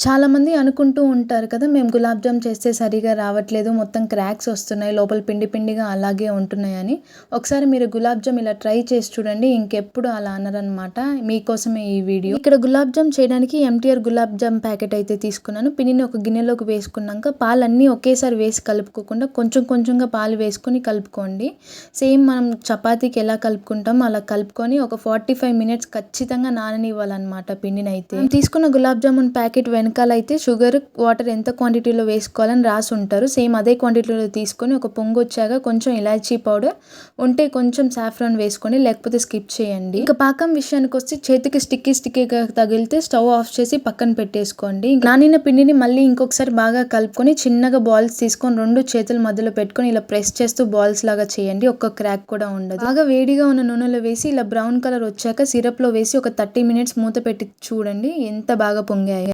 చాలామంది అనుకుంటూ ఉంటారు కదా! మేము గులాబ్ జామ్ చేస్తే సరిగ్గా రావట్లేదు. మొత్తం క్రాక్స్ వస్తున్నాయి. లోపల పిండి పిండిగా అలాగే ఉంటున్నాయని. ఒకసారి మీరు గులాబ్ జామ్ ఇలా ట్రై చేసి చూడండి. ఇంకెప్పుడు అలా అనరనమాట. మీకోసమే ఈ వీడియో. ఇక్కడ గులాబ్ జామ్ చేయడానికి ఎంటీఆర్ గులాబ్ జామ్ ప్యాకెట్ అయితే తీసుకున్నాను. పిండిని ఒక గిన్నెలోకి వేసుకున్నాక పాలన్నీ ఒకేసారి వేసి కలుపుకోకుండా కొంచెం కొంచెంగా పాలు వేసుకొని కలుపుకోండి. సేమ్ మనం చపాతీకి ఎలా కలుపుకుంటామో అలా కలుపుకొని ఒక 45 మినిట్స్ ఖచ్చితంగా నాననివ్వాలన్నమాట పిండినైతే. తీసుకున్న గులాబ్ జామున్ ప్యాకెట్ వెనకాల అయితే షుగర్, వాటర్ ఎంత క్వాంటిటీలో వేసుకోవాలని రాసి ఉంటారు. సేమ్ అదే క్వాంటిటీలో తీసుకొని ఒక పొంగు వచ్చాక కొంచెం ఇలాచీ పౌడర్ ఉంటే కొంచెం సాఫ్రాన్ వేసుకోండి, లేకపోతే స్కిప్ చేయండి. ఇంకా పాకం విషయానికి వస్తే చేతికి స్టిక్కీగా తగిలితే స్టవ్ ఆఫ్ చేసి పక్కన పెట్టేసుకోండి. నానిన పిండిని మళ్ళీ ఇంకొకసారి బాగా కలుపుకొని చిన్నగా బాల్స్ తీసుకొని రెండు చేతుల మధ్యలో పెట్టుకొని ఇలా ప్రెస్ చేస్తూ బాల్స్ లాగా చేయండి. ఒక్క క్రాక్ కూడా ఉండదు. బాగా వేడిగా ఉన్న నూనెలో వేసి ఇలా బ్రౌన్ కలర్ వచ్చాక సిరప్ లో వేసి ఒక 30 మినిట్స్ మూత పెట్టి చూడండి ఎంత బాగా పొంగాయి.